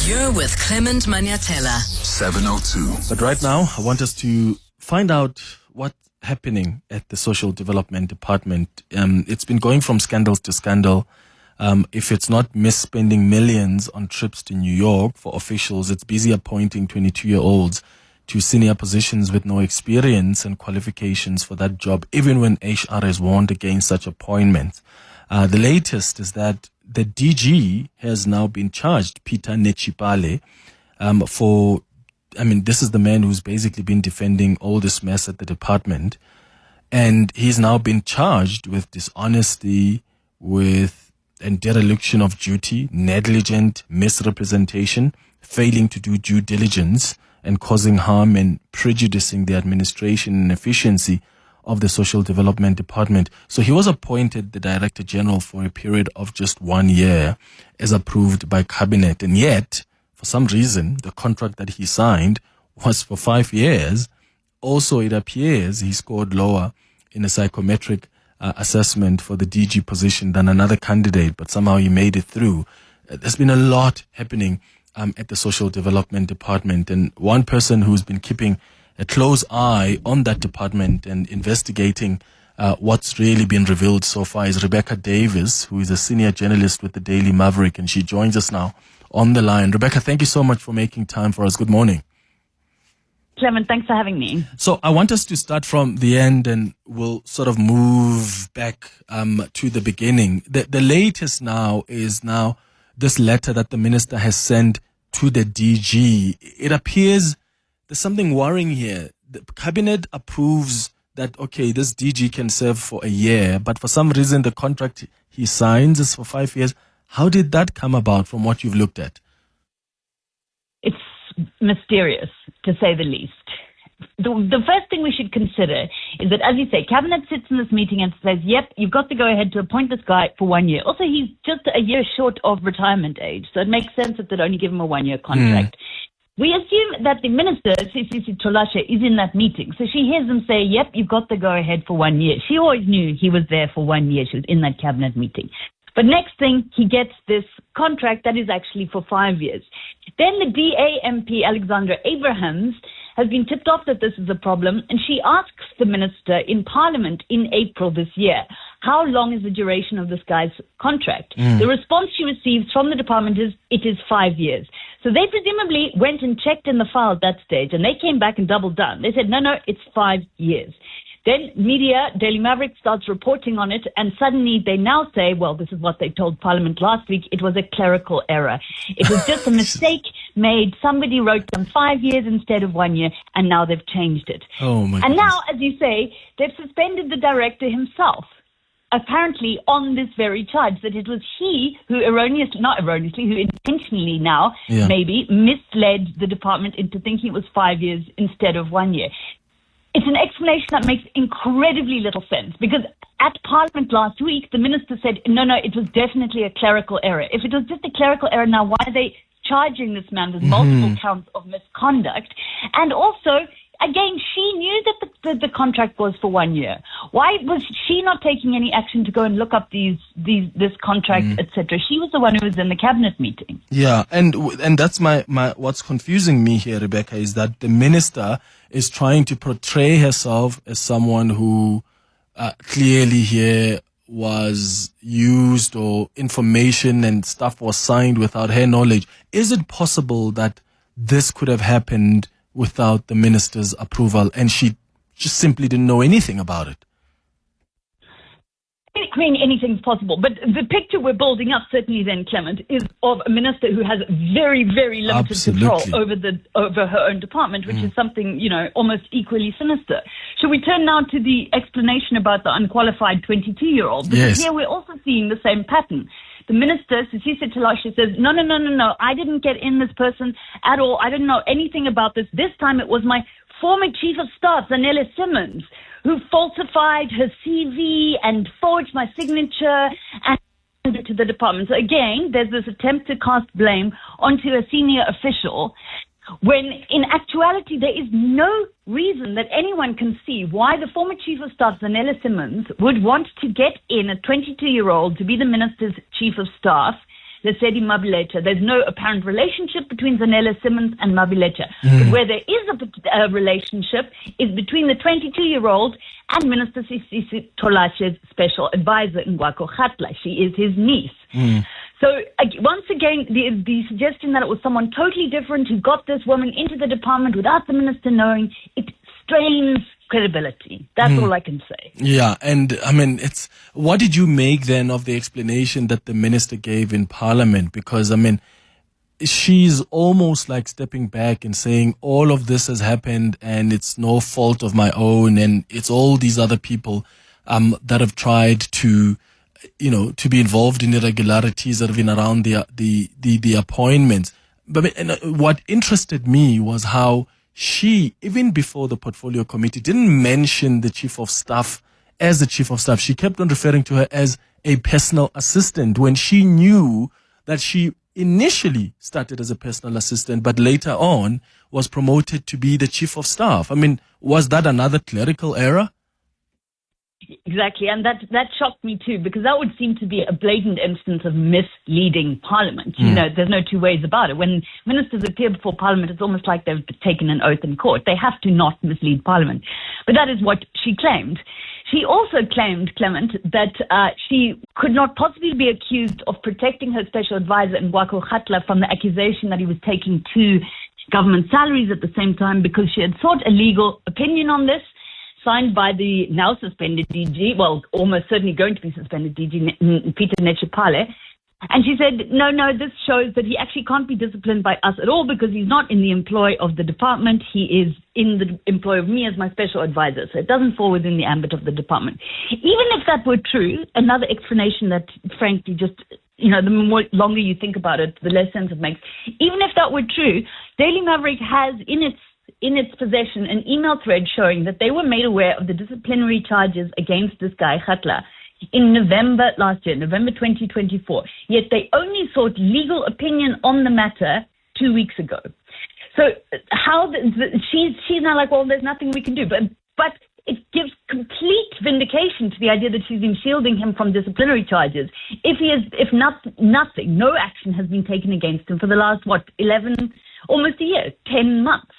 You're with Clement Manyathela. 702. But right now, I want us to find out what's happening at the Social Development Department. It's been going from scandals to scandal. If it's not misspending millions on trips to New York for officials, it's busy appointing 22-year-olds to senior positions with no experience and qualifications for that job, even when HR has warned against such appointments. The latest is that the DG has now been charged, Peter Nechipale, this is the man who's basically been defending all this mess at the department. And he's now been charged with dishonesty, and dereliction of duty, negligent misrepresentation, failing to do due diligence, and causing harm and prejudicing the administration and efficiency of the Social Development Department. So he was appointed the Director General for a period of just 1 year as approved by Cabinet. And yet, for some reason, the contract that he signed was for 5 years. Also, it appears he scored lower in a psychometric assessment for the DG position than another candidate, but somehow he made it through. There's been a lot happening at the Social Development Department, and one person who's been keeping a close eye on that department and investigating what's really been revealed so far is Rebecca Davis, who is a senior journalist with the Daily Maverick, and she joins us now on the line. Rebecca, thank you so much for making time for us. Good morning. Clement, thanks for having me. So I want us to start from the end and we'll sort of move back to the beginning. The latest now is this letter that the minister has sent to the DG. It appears there's something worrying here. The cabinet approves that, okay, this DG can serve for a year, but for some reason the contract he signs is for 5 years. How did that come about from what you've looked at? It's mysterious, to say the least. The first thing we should consider is that, as you say, Cabinet sits in this meeting and says, yep, you've got to go ahead to appoint this guy for 1 year. Also, he's just a year short of retirement age, so it makes sense that they'd only give him a 1 year contract. We assume that the minister, Sisisi Tolashe, is in that meeting. So she hears them say, yep, you've got to go ahead for 1 year. She always knew he was there for 1 year. She was in that cabinet meeting. But next thing, he gets this contract that is actually for 5 years. Then the DA MP, Alexandra Abrahams, has been tipped off that this is a problem, and she asks the minister in Parliament in April this year, how long is the duration of this guy's contract? The response she receives from the department is, it is 5 years. So they presumably went and checked in the file at that stage, and they came back and doubled down. They said, no, it's 5 years. Then media, Daily Maverick, starts reporting on it, and suddenly they now say, well, this is what they told Parliament last week, it was a clerical error. It was just a mistake made. Somebody wrote them 5 years instead of 1 year, and now they've changed it. Oh my And goodness. now, as you say, they've suspended the director himself, apparently on this very charge, that it was he who who intentionally now maybe misled the department into thinking it was 5 years instead of 1 year. It's an explanation that makes incredibly little sense, because at Parliament last week, the minister said, no, it was definitely a clerical error. If it was just a clerical error, now why are they charging this man with multiple counts of misconduct? And also, again, she knew that the contract was for 1 year. Why was she not taking any action to go and look up this contract, etc.? She was the one who was in the cabinet meeting. Yeah, and that's my what's confusing me here, Rebecca, is that the minister is trying to portray herself as someone who clearly here was used, or information and stuff was signed without her knowledge. Is it possible that this could have happened without the minister's approval and she just simply didn't know anything about it? I mean, anything's possible. But the picture we're building up, certainly then, Clement, is of a minister who has very, very limited control over her own department, which is something, almost equally sinister. Shall we turn now to the explanation about the unqualified 22-year-old? Because here we're also seeing the same pattern. The minister, Sisisi Tolashe, says, no, I didn't get in this person at all. I didn't know anything about this. This time it was my former chief of staff, Zanele Simmons, who falsified her CV and forged my signature and sent it to the department. So again, there's this attempt to cast blame onto a senior official, when in actuality there is no reason that anyone can see why the former chief of staff, Zanele Simmons, would want to get in a 22-year-old to be the minister's chief of staff, Lesedi Mabilecha. There's no apparent relationship between Zanele Simmons and Mabilecha. But where there is a relationship is between the 22-year-old and Minister Sisisi Tolashe's special advisor, Ngwako Kgatla. She is his niece. So once again, the suggestion that it was someone totally different who got this woman into the department without the minister knowing, it strains credibility. That's all I can say. Yeah, and I mean, what did you make then of the explanation that the minister gave in Parliament? Because I mean, she's almost like stepping back and saying all of this has happened and it's no fault of my own, and it's all these other people that have tried to, to be involved in irregularities that have been around the appointments. But what interested me was how she, even before the portfolio committee, didn't mention the chief of staff as the chief of staff. She kept on referring to her as a personal assistant when she knew that she initially started as a personal assistant, but later on was promoted to be the chief of staff. I mean, was that another clerical error? Exactly, and that shocked me too, because that would seem to be a blatant instance of misleading Parliament. There's no two ways about it. When ministers appear before Parliament, it's almost like they've taken an oath in court. They have to not mislead Parliament. But that is what she claimed. She also claimed, Clement, that she could not possibly be accused of protecting her special advisor, Ngwako Kgatla, from the accusation that he was taking two government salaries at the same time, because she had sought a legal opinion on this, signed by the now suspended DG, well, almost certainly going to be suspended DG, Peter Netshipale. And she said, no, this shows that he actually can't be disciplined by us at all because he's not in the employ of the department. He is in the employ of me as my special advisor. So it doesn't fall within the ambit of the department. Even if that were true, another explanation that frankly just, the longer you think about it, the less sense it makes. Even if that were true, Daily Maverick has in its possession an email thread showing that they were made aware of the disciplinary charges against this guy, Kgatla, in November last year, November 2024. Yet they only sought legal opinion on the matter 2 weeks ago. So she's now like, well, there's nothing we can do. But it gives complete vindication to the idea that she's been shielding him from disciplinary charges. Nothing, no action has been taken against him for the last, almost a year, 10 months.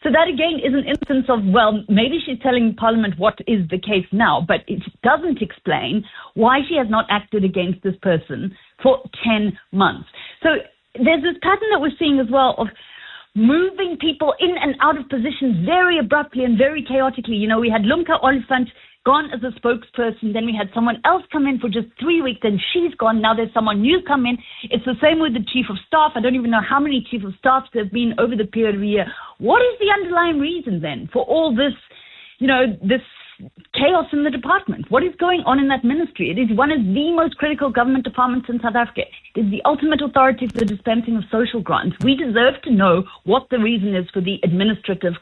So that, again, is an instance of, well, maybe she's telling Parliament what is the case now, but it doesn't explain why she has not acted against this person for 10 months. So there's this pattern that we're seeing as well of moving people in and out of positions very abruptly and very chaotically. We had Lumka Oliphant gone as a spokesperson, then we had someone else come in for just 3 weeks, then she's gone, now there's someone new come in. It's the same with the chief of staff. I don't even know how many chief of staffs there have been over the period of a year. What is the underlying reason then for all this, this chaos in the department? What is going on in that ministry? It is one of the most critical government departments in South Africa. It is the ultimate authority for the dispensing of social grants. We deserve to know what the reason is for the administrative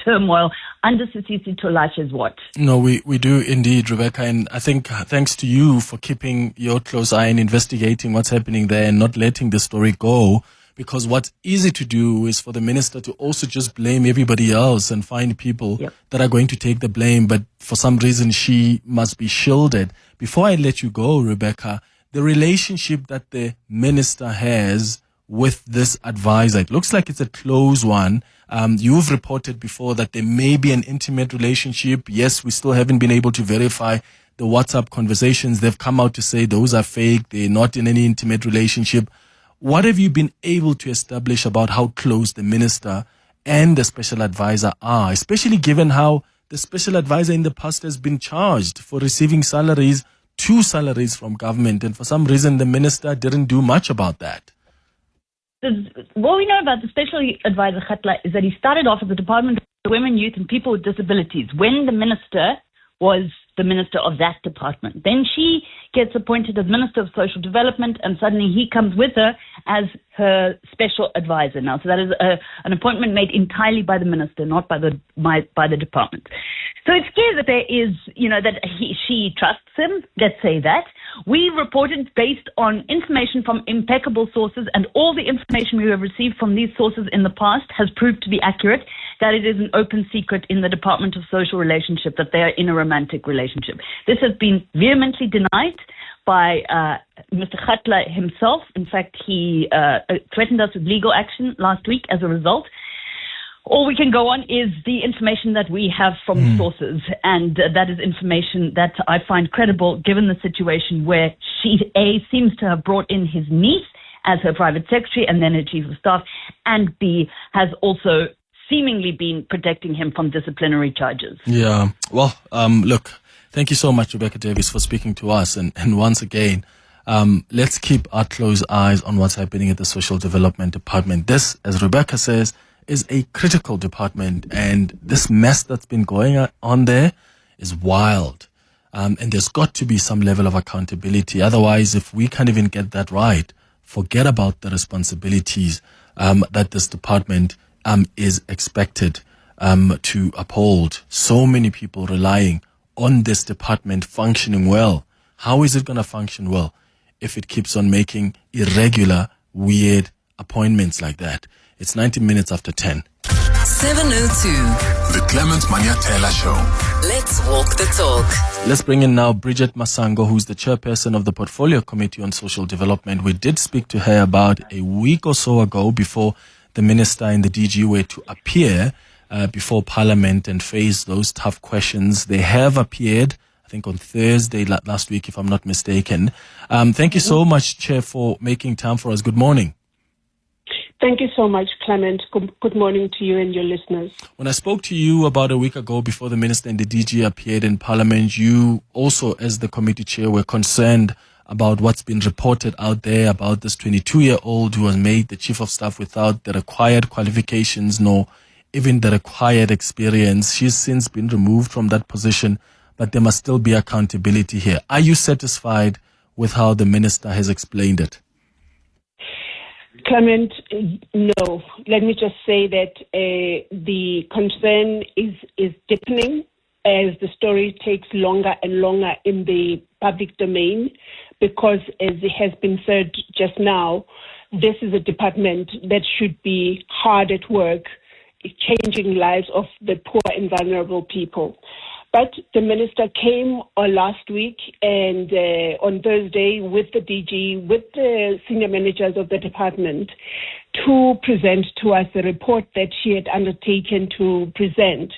turmoil under Sisisi Tolashe's watch. No, we do indeed, Rebecca, and I think thanks to you for keeping your close eye and investigating what's happening there and not letting the story go. Because what's easy to do is for the minister to also just blame everybody else and find people that are going to take the blame. But for some reason, she must be shielded. Before I let you go, Rebecca, the relationship that the minister has with this advisor, it looks like it's a close one. You've reported before that there may be an intimate relationship. Yes, we still haven't been able to verify the WhatsApp conversations. They've come out to say those are fake. They're not in any intimate relationship. What have you been able to establish about how close the minister and the special advisor are, especially given how the special advisor in the past has been charged for receiving salaries, 2 salaries from government, and for some reason the minister didn't do much about that? What we know about the special advisor Kgatla is that he started off at the Department of Women, Youth and People with Disabilities when the minister was the minister of that department. Then she gets appointed as Minister of Social Development, and suddenly he comes with her as her special advisor now. So that is an appointment made entirely by the minister, not by the department. So it's clear that there is, that she trusts him. Let's say that. We reported based on information from impeccable sources, and all the information we have received from these sources in the past has proved to be accurate, that it is an open secret in the Department of Social Relationship that they are in a romantic relationship. This has been vehemently denied by Mr. Khatla himself. In fact, he threatened us with legal action last week as a result. All we can go on is the information that we have from sources, and that is information that I find credible given the situation where she, A, seems to have brought in his niece as her private secretary and then her chief of staff, and B, has also seemingly been protecting him from disciplinary charges. Yeah. Well, look, thank you so much, Rebecca Davis, for speaking to us. And once again, let's keep our close eyes on what's happening at the Social Development Department. This, as Rebecca says, is a critical department, and this mess that's been going on there is wild. And there's got to be some level of accountability. Otherwise, if we can't even get that right, forget about the responsibilities that this department is expected to uphold. So many people relying on this department functioning well. How is it going to function well if it keeps on making irregular, weird appointments like that? It's 90 minutes after 10. 7:02. The Clement Manyathela Show. Let's walk the talk. Let's bring in now Bridget Masango, who's the chairperson of the Portfolio Committee on Social Development. We did speak to her about a week or so ago before the minister and the DG were to appear before Parliament and face those tough questions. They have appeared, I think, on Thursday last week, if I'm not mistaken. Thank you so much, Chair, for making time for us. Good morning. Thank you so much, Clement. Good morning to you and your listeners. When I spoke to you about a week ago before the minister and the DG appeared in Parliament, you also, as the committee chair, were concerned about what's been reported out there about this 22-year-old who was made the chief of staff without the required qualifications nor even the required experience. She's since been removed from that position, but there must still be accountability here. Are you satisfied with how the minister has explained it? Clement, no. Let me just say that the concern is deepening as the story takes longer and longer in the public domain, because, as it has been said just now, this is a department that should be hard at work, changing lives of the poor and vulnerable people. But the minister came last week and on Thursday with the DG, with the senior managers of the department, to present to us the report that she had undertaken to present.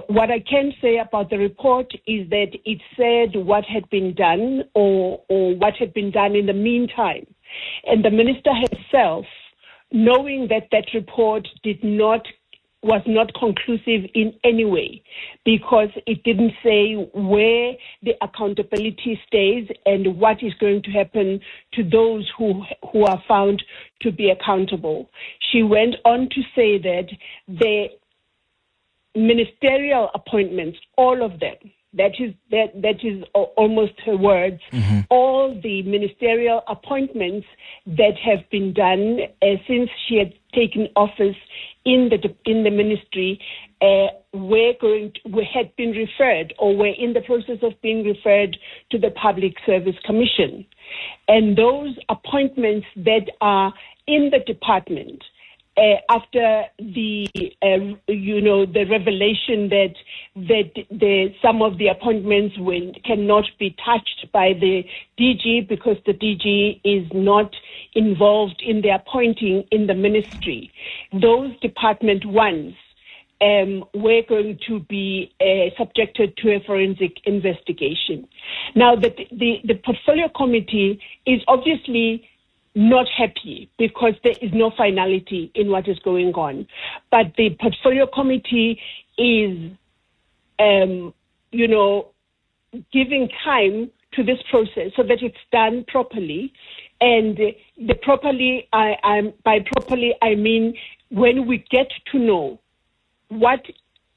What I can say about the report is that it said what had been done or what had been done in the meantime. And the minister herself, knowing that that report was not conclusive in any way, because it didn't say where the accountability stays and what is going to happen to those who are found to be accountable. She went on to say that the ministerial appointments, all of them, that is almost her words, all the ministerial appointments that have been done since she had taken office in the ministry had been referred or were in the process of being referred to the Public Service Commission. And those appointments that are in the department, after the the revelation that some of the appointments cannot be touched by the DG because the DG is not involved in the appointing in the ministry, those department ones were going to be subjected to a forensic investigation. Now, the portfolio committee is obviously not happy because there is no finality in what is going on. But the portfolio committee is, giving time to this process so that it's done properly. And the properly, by properly, I mean when we get to know what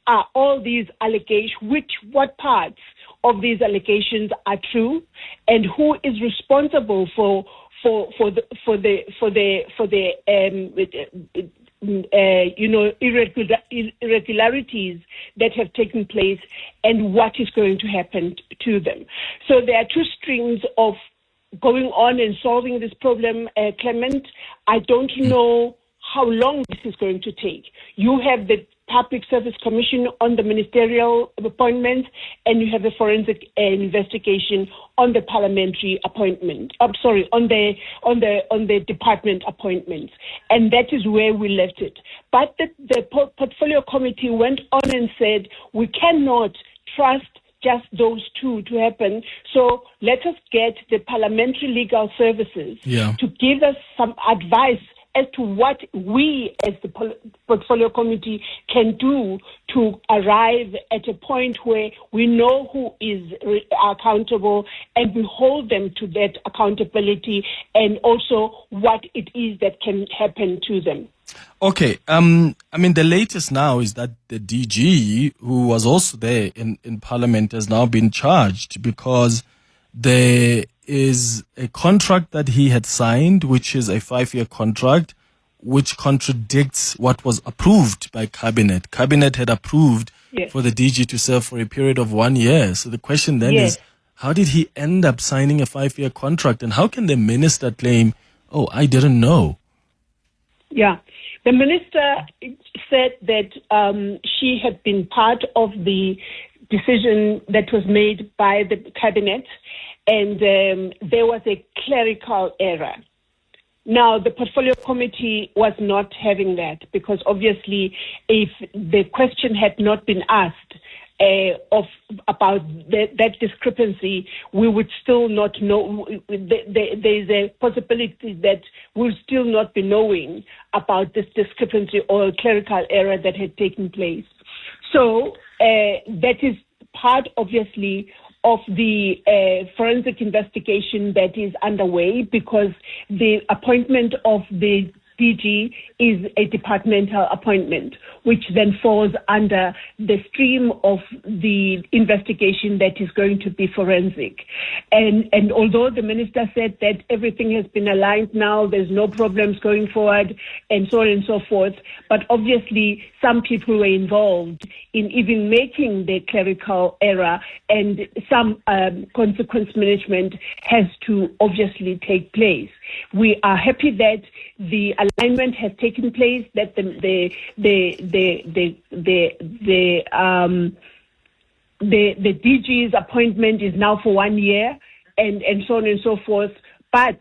are all these allegations, what parts of these allegations are true, and who is responsible for irregularities that have taken place and what is going to happen to them. So there are two streams of going on and solving this problem, Clement. I don't know how long this is going to take. You have the Public Service Commission on the ministerial appointments, and you have a forensic investigation on the parliamentary appointment. On the department appointments, and that is where we left it. But the portfolio committee went on and said we cannot trust just those two to happen. So let us get the parliamentary legal services to give us some advice as to what we as the portfolio committee can do to arrive at a point where we know who is accountable and we hold them to that accountability, and also what it is that can happen to them. Okay. I mean, the latest now is that the DG, who was also there in Parliament, has now been charged because there is a contract that he had signed, which is a 5-year contract, which contradicts what was approved by Cabinet. Cabinet had approved for the DG to serve for a period of 1 year. So the question then is, how did he end up signing a 5-year contract? And how can the minister claim, oh, I didn't know? Yeah. The minister said that she had been part of the decision that was made by the Cabinet, and there was a clerical error. Now, the portfolio committee was not having that, because obviously if the question had not been asked about that discrepancy, we would still not know. There's a possibility that we'll still not be knowing about this discrepancy or clerical error that had taken place. So that is part, obviously, of the forensic investigation that is underway, because the appointment of the DG is a departmental appointment, which then falls under the stream of the investigation that is going to be forensic. And although the minister said that everything has been aligned now, there's no problems going forward, and so on and so forth, but obviously some people were involved in even making the clerical error, and some consequence management has to obviously take place. We are happy that the alignment has taken place, that the DG's appointment is now for 1 year, and so on and so forth. But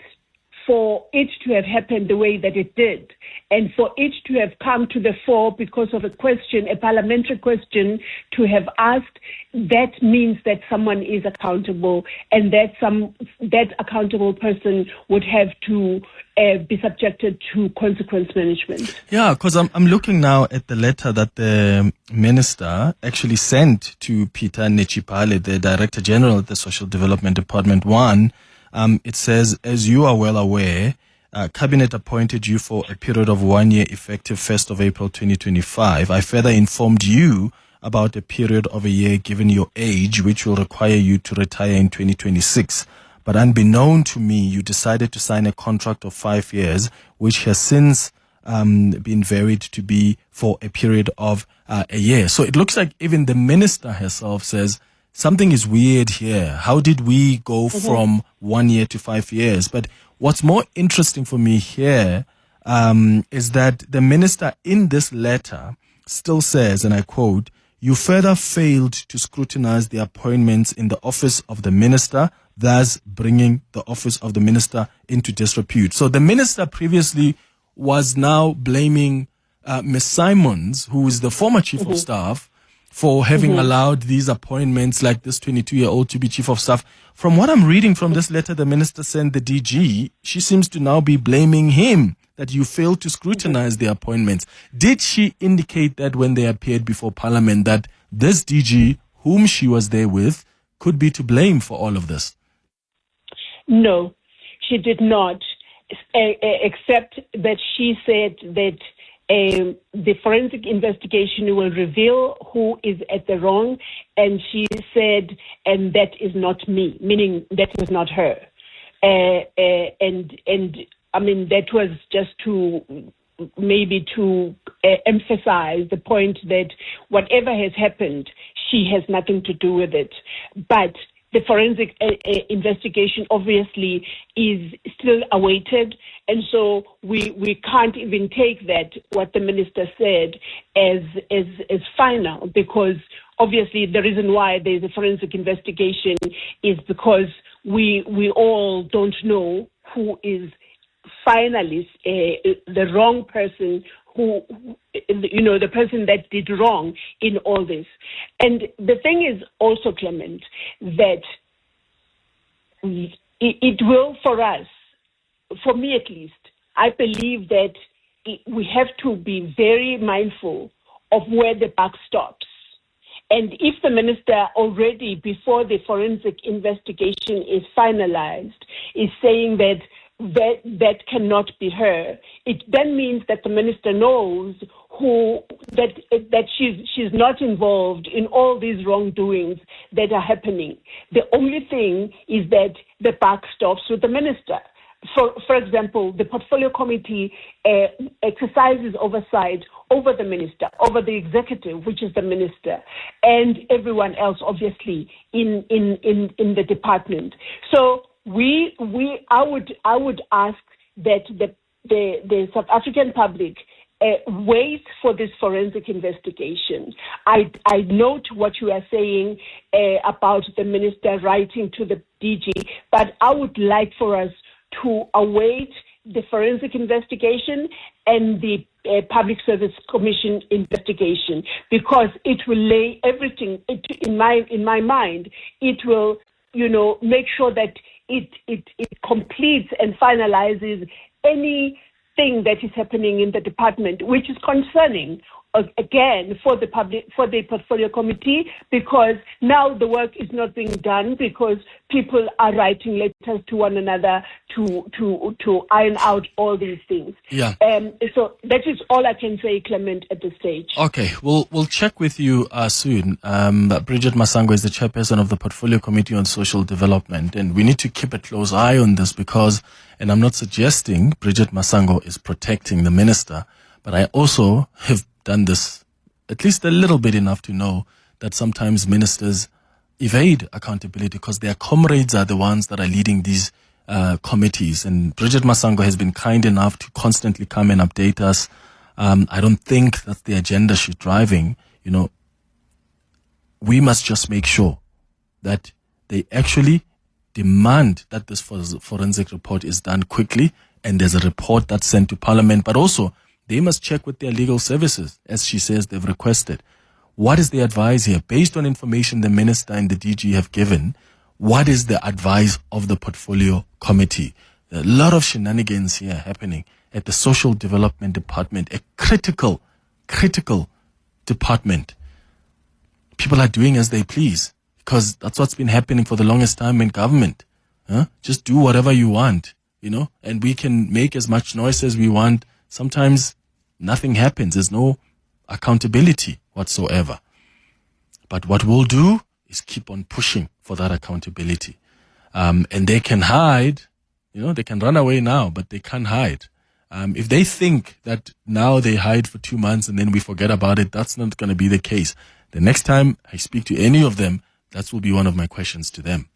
for it to have happened the way that it did, and for it to have come to the fore because of a question, a parliamentary question to have asked, that means that someone is accountable, and that accountable person would have to be subjected to consequence management. Yeah, because I'm looking now at the letter that the minister actually sent to Peter Nechipale, the Director General at the Social Development Department. It says, as you are well aware, Cabinet appointed you for a period of 1 year effective 1st of April 2025. I further informed you about a period of a year given your age, which will require you to retire in 2026. But unbeknown to me, you decided to sign a contract of 5 years, which has since been varied to be for a period of a year. So it looks like even the minister herself says, something is weird here. How did we go from 1 year to 5 years? But what's more interesting for me here is that the minister in this letter still says, and I quote, you further failed to scrutinize the appointments in the office of the minister, thus bringing the office of the minister into disrepute. So the minister previously was now blaming Ms. Simons, who is the former chief of staff, for having allowed these appointments like this 22-year-old to be chief of staff. From what I'm reading from this letter the minister sent the DG, she seems to now be blaming him that you failed to scrutinize the appointments. Did she indicate that when they appeared before Parliament that this DG, whom she was there with, could be to blame for all of this? No, she did not, except that she said that the forensic investigation will reveal who is at the wrong, and she said, and that is not me, meaning that was not her. And I mean, that was just to emphasize the point that whatever has happened, she has nothing to do with it. But the forensic investigation obviously is still awaited, and so we can't even take that, what the minister said, as final, because obviously the reason why there's a forensic investigation is because we all don't know who is finally the wrong person, who, the person that did wrong in all this. And the thing is also, Clement, that it will, for us, for me at least, I believe that we have to be very mindful of where the buck stops. And if the minister already, before the forensic investigation is finalized, is saying that cannot be her, it then means that the minister knows that she's not involved in all these wrongdoings that are happening. The only thing is that the buck stops with the minister. For example, the portfolio committee exercises oversight over the minister, over the executive, which is the minister, and everyone else, obviously, in the department. So I would ask that the South African public wait for this forensic investigation. I note what you are saying about the minister writing to the DG, but I would like for us to await the forensic investigation and the Public Service Commission investigation, because it will lay everything in my mind. It will, make sure that it completes and finalizes anything that is happening in the department, which is concerning, again, for the portfolio committee, because now the work is not being done because people are writing letters to one another to iron out all these things. Yeah. So that is all I can say, Clement, at this stage. Okay, we'll check with you soon. Bridget Masango is the chairperson of the Portfolio Committee on Social Development, and we need to keep a close eye on this because, and I'm not suggesting Bridget Masango is protecting the minister, but I also have done this at least a little bit enough to know that sometimes ministers evade accountability because their comrades are the ones that are leading these committees. And Bridget Masango has been kind enough to constantly come and update us. I don't think that's the agenda she's driving. We must just make sure that they actually demand that this forensic report is done quickly and there's a report that's sent to Parliament, but also they must check with their legal services, as she says they've requested. What is the advice here? Based on information the minister and the DG have given, what is the advice of the portfolio committee? There are a lot of shenanigans here happening at the social development department, a critical department. People are doing as they please because that's what's been happening for the longest time in government. Just do whatever you want, and we can make as much noise as we want. Sometimes nothing happens. There's no accountability whatsoever. But what we'll do is keep on pushing for that accountability. And they can hide, they can run away now, but they can't hide. If they think that now they hide for 2 months and then we forget about it, that's not going to be the case. The next time I speak to any of them, that will be one of my questions to them.